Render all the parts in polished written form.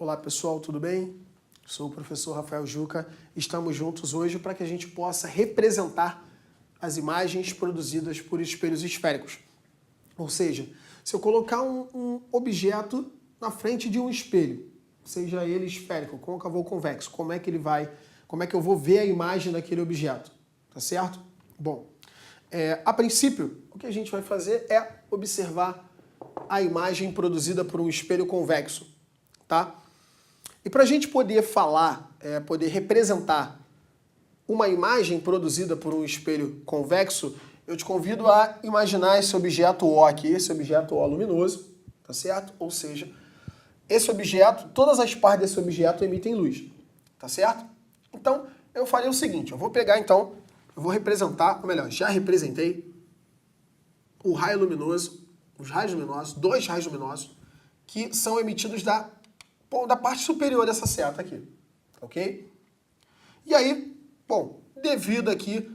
Olá pessoal, tudo bem? Sou o professor Rafael Juca. Estamos juntos hoje para que a gente possa representar as imagens produzidas por espelhos esféricos. Ou seja, se eu colocar um objeto na frente de um espelho, seja ele esférico, côncavo ou convexo, como é que eu vou ver a imagem daquele objeto? Tá certo? Bom, a princípio, o que a gente vai fazer é observar a imagem produzida por um espelho convexo, tá? E para a gente poder falar, poder representar uma imagem produzida por um espelho convexo, eu te convido a imaginar esse objeto O aqui, esse objeto O luminoso, tá certo? Ou seja, esse objeto, todas as partes desse objeto emitem luz, tá certo? Então, eu farei o seguinte, eu vou pegar então, eu vou representar, ou melhor, já representei o raio luminoso, os raios luminosos, dois raios luminosos, que são emitidos da parte superior dessa seta aqui, ok? E aí, bom, devido aqui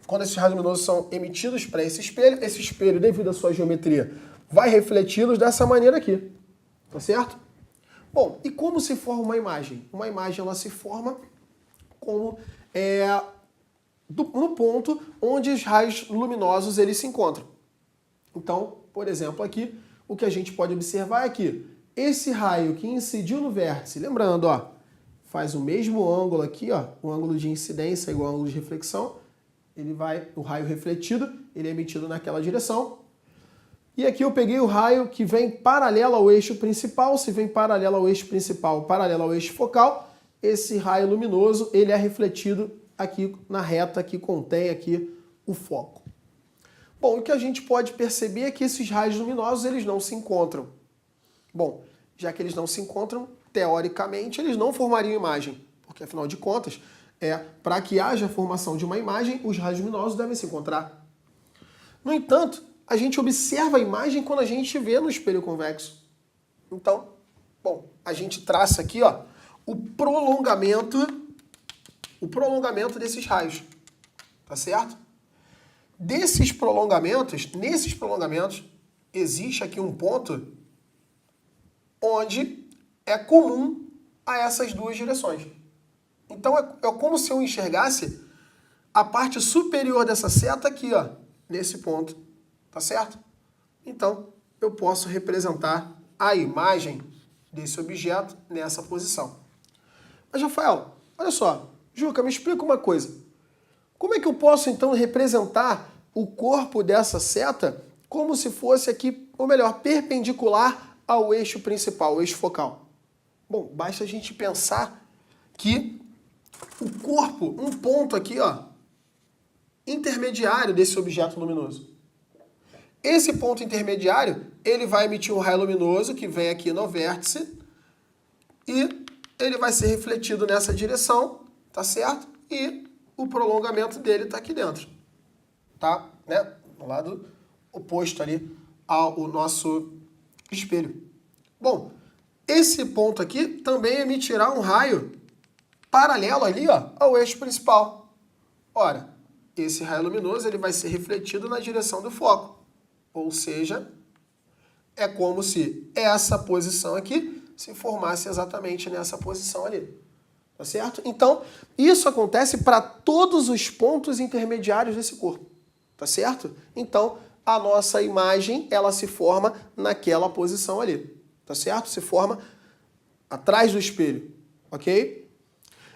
quando esses raios luminosos são emitidos para esse espelho, devido à sua geometria, vai refleti-los dessa maneira aqui, tá certo? Bom, e como se forma uma imagem? Uma imagem, ela se forma como no ponto onde os raios luminosos eles se encontram. Então, por exemplo, aqui, o que a gente pode observar é que esse raio que incidiu no vértice, lembrando, ó, faz o mesmo ângulo aqui, ó, o ângulo de incidência igual ao ângulo de reflexão, o raio refletido, ele é emitido naquela direção. E aqui eu peguei o raio que vem paralelo ao eixo principal, se vem paralelo ao eixo principal, paralelo ao eixo focal, esse raio luminoso, ele é refletido aqui na reta que contém aqui o foco. Bom, o que a gente pode perceber é que esses raios luminosos, eles não se encontram. Bom, já que eles não se encontram, teoricamente, eles não formariam imagem, porque afinal de contas, para que haja a formação de uma imagem, os raios luminosos devem se encontrar. No entanto, a gente observa a imagem quando a gente vê no espelho convexo. Então, bom, a gente traça aqui, ó, o prolongamento desses raios, tá certo? Nesses prolongamentos, existe aqui um ponto onde é comum a essas duas direções. Então, é como se eu enxergasse a parte superior dessa seta aqui, ó, nesse ponto, tá certo? Então, eu posso representar a imagem desse objeto nessa posição. Mas, Rafael, olha só, Juca, me explica uma coisa. Como é que eu posso, então, representar o corpo dessa seta como se fosse aqui, ou melhor, perpendicular ao eixo principal, o eixo focal? Bom, basta a gente pensar que o corpo, um ponto aqui, ó, intermediário desse objeto luminoso. Esse ponto intermediário, ele vai emitir um raio luminoso que vem aqui no vértice e ele vai ser refletido nessa direção, tá certo? E o prolongamento dele está aqui dentro, tá? Né? Do lado oposto ali ao nosso espelho. Bom, esse ponto aqui também emitirá um raio paralelo ali, ó, ao eixo principal. Ora, esse raio luminoso ele vai ser refletido na direção do foco. Ou seja, é como se essa posição aqui se formasse exatamente nessa posição ali. Tá certo? Então, isso acontece para todos os pontos intermediários desse corpo. Tá certo? Então, a nossa imagem, ela se forma naquela posição ali. Tá certo? Se forma atrás do espelho. Ok?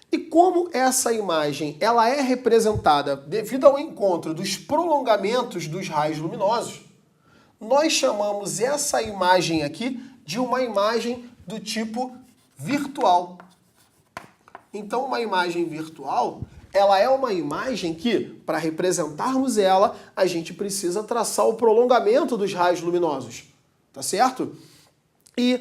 E como essa imagem ela é representada devido ao encontro dos prolongamentos dos raios luminosos, nós chamamos essa imagem aqui de uma imagem do tipo virtual. Então, uma imagem virtual, ela é uma imagem que, para representarmos ela, a gente precisa traçar o prolongamento dos raios luminosos, tá certo? E,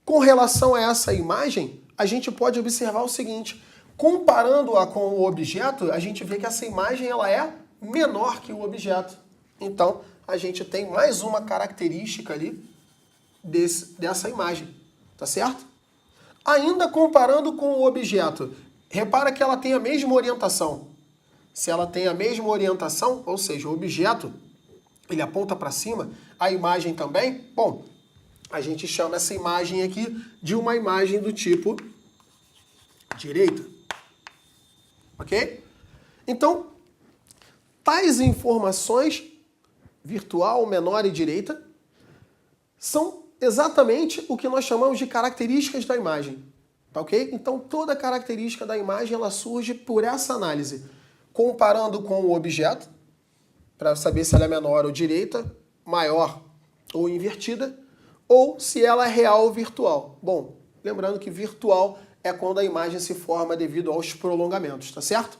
com relação a essa imagem, a gente pode observar o seguinte, comparando-a com o objeto, a gente vê que essa imagem ela é menor que o objeto. Então, a gente tem mais uma característica ali dessa imagem, tá certo? Ainda comparando com o objeto, repara que ela tem a mesma orientação. Se ela tem a mesma orientação, ou seja, o objeto ele aponta para cima, a imagem também, bom, a gente chama essa imagem aqui de uma imagem do tipo direita. Ok? Então, tais informações, virtual, menor e direita, são exatamente o que nós chamamos de características da imagem. Tá ok? Então, toda característica da imagem ela surge por essa análise, comparando com o objeto, para saber se ela é menor ou direita, maior ou invertida, ou se ela é real ou virtual. Bom, lembrando que virtual é quando a imagem se forma devido aos prolongamentos, tá certo?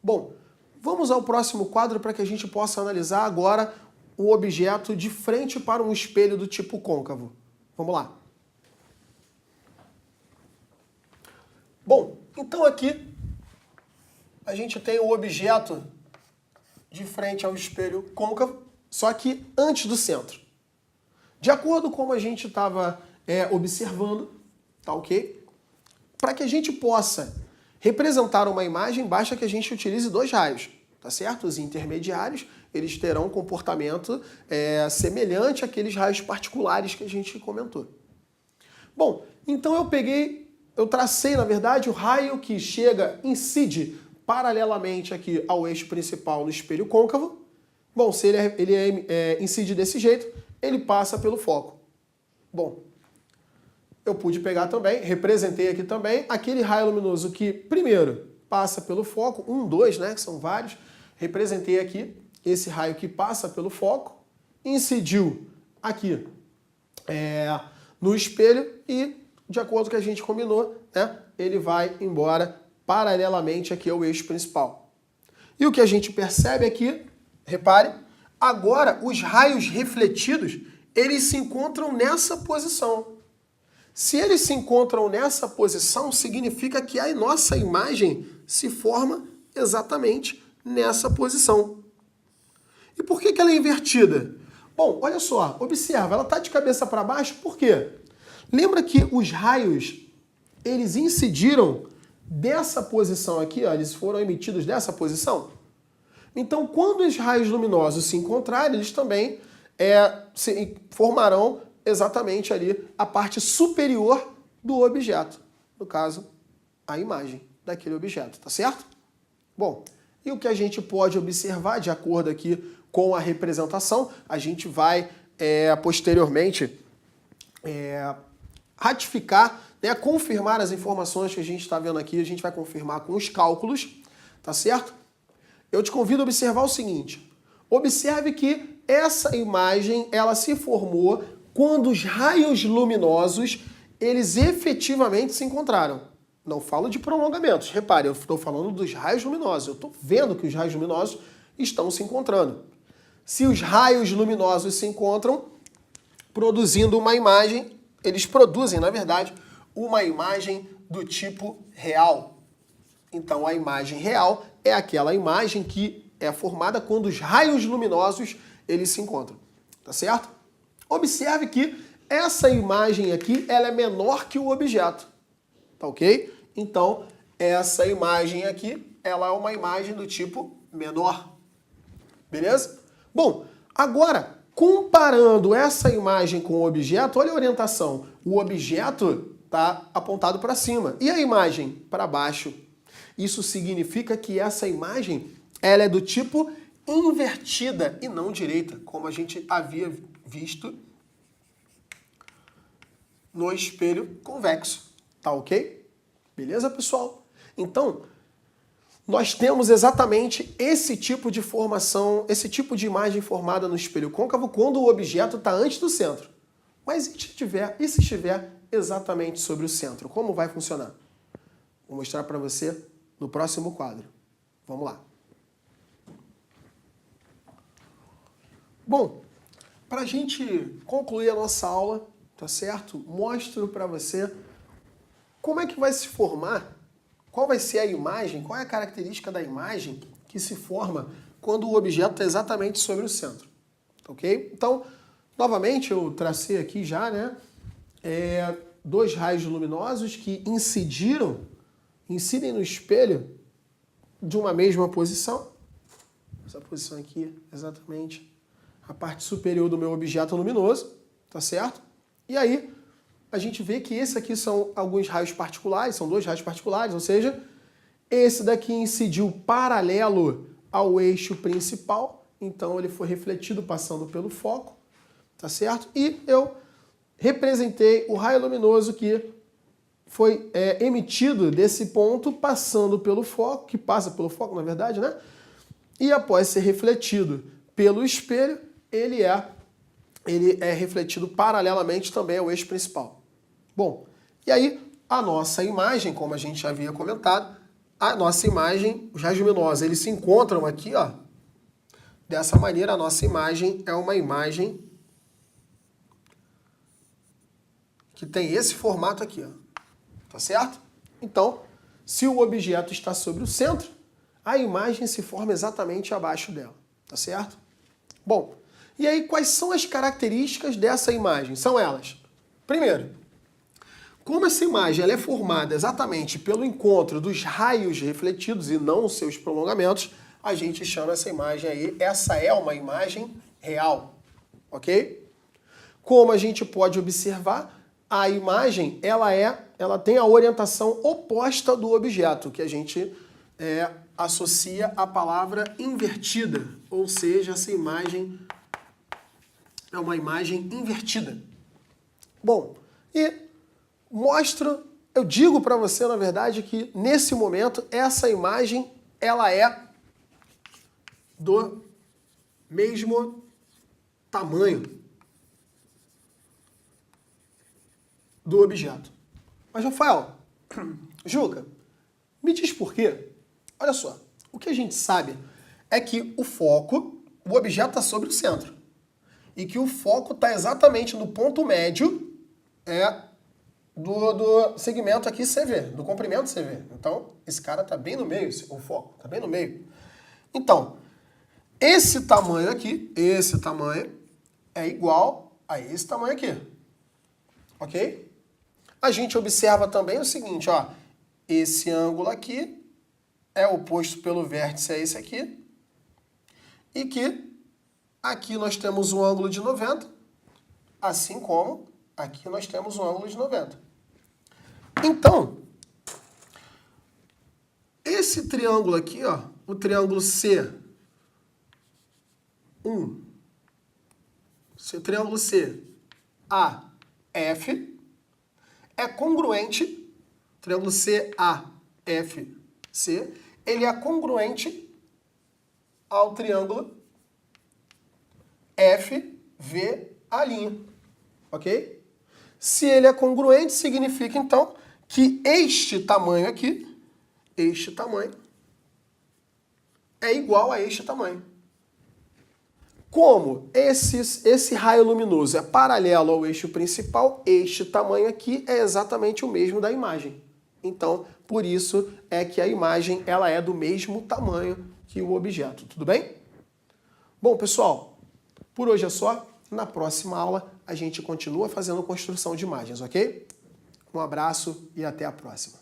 Bom, vamos ao próximo quadro para que a gente possa analisar agora o objeto de frente para um espelho do tipo côncavo. Vamos lá. Bom, então aqui a gente tem o objeto de frente ao espelho côncavo, só que antes do centro. De acordo com como a gente estava observando, tá ok? Para que a gente possa representar uma imagem, basta que a gente utilize dois raios, tá certo? Os intermediários, eles terão um comportamento semelhante àqueles raios particulares que a gente comentou. Bom, então eu tracei, na verdade, o raio que incide paralelamente aqui ao eixo principal no espelho côncavo. Bom, se ele incide desse jeito, ele passa pelo foco. Bom, eu pude pegar também, representei aqui também, aquele raio luminoso que, primeiro, passa pelo foco, 1, 2, né, que são vários. Representei aqui esse raio que passa pelo foco, incidiu aqui no espelho e, de acordo com o que a gente combinou, né, ele vai embora paralelamente aqui ao eixo principal. E o que a gente percebe aqui, repare, agora os raios refletidos, eles se encontram nessa posição. Se eles se encontram nessa posição, significa que a nossa imagem se forma exatamente nessa posição. E por que ela é invertida? Bom, olha só, observa, ela está de cabeça para baixo, por quê? Lembra que os raios, eles incidiram dessa posição aqui, ó, eles foram emitidos dessa posição? Então, quando os raios luminosos se encontrarem, eles também se formarão exatamente ali a parte superior do objeto. No caso, a imagem daquele objeto, tá certo? Bom, e o que a gente pode observar, de acordo aqui com a representação, a gente vai posteriormente ratificar, né, confirmar as informações que a gente está vendo aqui, a gente vai confirmar com os cálculos, tá certo? Eu te convido a observar o seguinte, observe que essa imagem, ela se formou quando os raios luminosos, eles efetivamente se encontraram. Não falo de prolongamentos, repare, eu estou falando dos raios luminosos, eu estou vendo que os raios luminosos estão se encontrando. Se os raios luminosos se encontram, produzindo uma imagem, eles produzem, na verdade, uma imagem do tipo real. Então, a imagem real é aquela imagem que é formada quando os raios luminosos eles se encontram, tá certo? Observe que essa imagem aqui, ela é menor que o objeto, tá ok? Então, essa imagem aqui, ela é uma imagem do tipo menor, beleza? Bom, agora, comparando essa imagem com o objeto, olha a orientação. O objeto está apontado para cima e a imagem para baixo. Isso significa que essa imagem ela é do tipo invertida e não direita, como a gente havia visto no espelho convexo. Tá ok? Beleza, pessoal? Então, nós temos exatamente esse tipo de formação, esse tipo de imagem formada no espelho côncavo quando o objeto está antes do centro. Mas e se estiver exatamente sobre o centro? Como vai funcionar? Vou mostrar para você no próximo quadro. Vamos lá. Bom, para a gente concluir a nossa aula, tá certo? Mostro para você como é que vai se formar, qual vai ser a imagem, qual é a característica da imagem que se forma quando o objeto está exatamente sobre o centro. Ok? Então, novamente, eu tracei aqui já, né? Dois raios luminosos que incidem no espelho de uma mesma posição. Essa posição aqui, exatamente a parte superior do meu objeto luminoso, tá certo? E aí, a gente vê que esse aqui são alguns raios particulares, são 2 raios particulares, ou seja, esse daqui incidiu paralelo ao eixo principal, então ele foi refletido passando pelo foco, tá certo? E eu representei o raio luminoso que foi emitido desse ponto passando pelo foco, que passa pelo foco, na verdade, né? E após ser refletido pelo espelho, ele é refletido paralelamente também ao eixo principal. Bom, e aí a nossa imagem, como a gente já havia comentado, a nossa imagem, os raios luminosos, eles se encontram aqui, ó. Dessa maneira, a nossa imagem é uma imagem que tem esse formato aqui, ó. Tá certo? Então, se o objeto está sobre o centro, a imagem se forma exatamente abaixo dela. Tá certo? Bom, e aí quais são as características dessa imagem? São elas. Primeiro, como essa imagem ela é formada exatamente pelo encontro dos raios refletidos e não os seus prolongamentos, a gente chama essa imagem aí, essa é uma imagem real, ok? Como a gente pode observar, a imagem ela tem a orientação oposta do objeto, que a gente associa à palavra invertida, ou seja, essa imagem é uma imagem invertida. Bom, e eu digo para você, na verdade, que nesse momento essa imagem ela é do mesmo tamanho do objeto. Mas, Rafael, Juca, me diz por quê? Olha só, o que a gente sabe é que o objeto está sobre o centro. E que o foco está exatamente no ponto médio do segmento aqui CV, do comprimento CV. Então, esse cara está bem no meio, o foco está bem no meio. Então, esse tamanho aqui, esse tamanho, é igual a esse tamanho aqui. Ok? A gente observa também o seguinte, ó, esse ângulo aqui é oposto pelo vértice a esse aqui, e que aqui nós temos um ângulo de 90, assim como aqui nós temos um ângulo de 90. Então, esse triângulo aqui, ó, o triângulo C1, esse triângulo CAF, é congruente, triângulo CAFC, ele é congruente ao triângulo FVA', ok? Se ele é congruente, significa então que este tamanho aqui, este tamanho, é igual a este tamanho. Como esse raio luminoso é paralelo ao eixo principal, este tamanho aqui é exatamente o mesmo da imagem. Então, por isso é que a imagem ela é do mesmo tamanho que o objeto, tudo bem? Bom, pessoal, por hoje é só. Na próxima aula a gente continua fazendo construção de imagens, ok? Um abraço e até a próxima.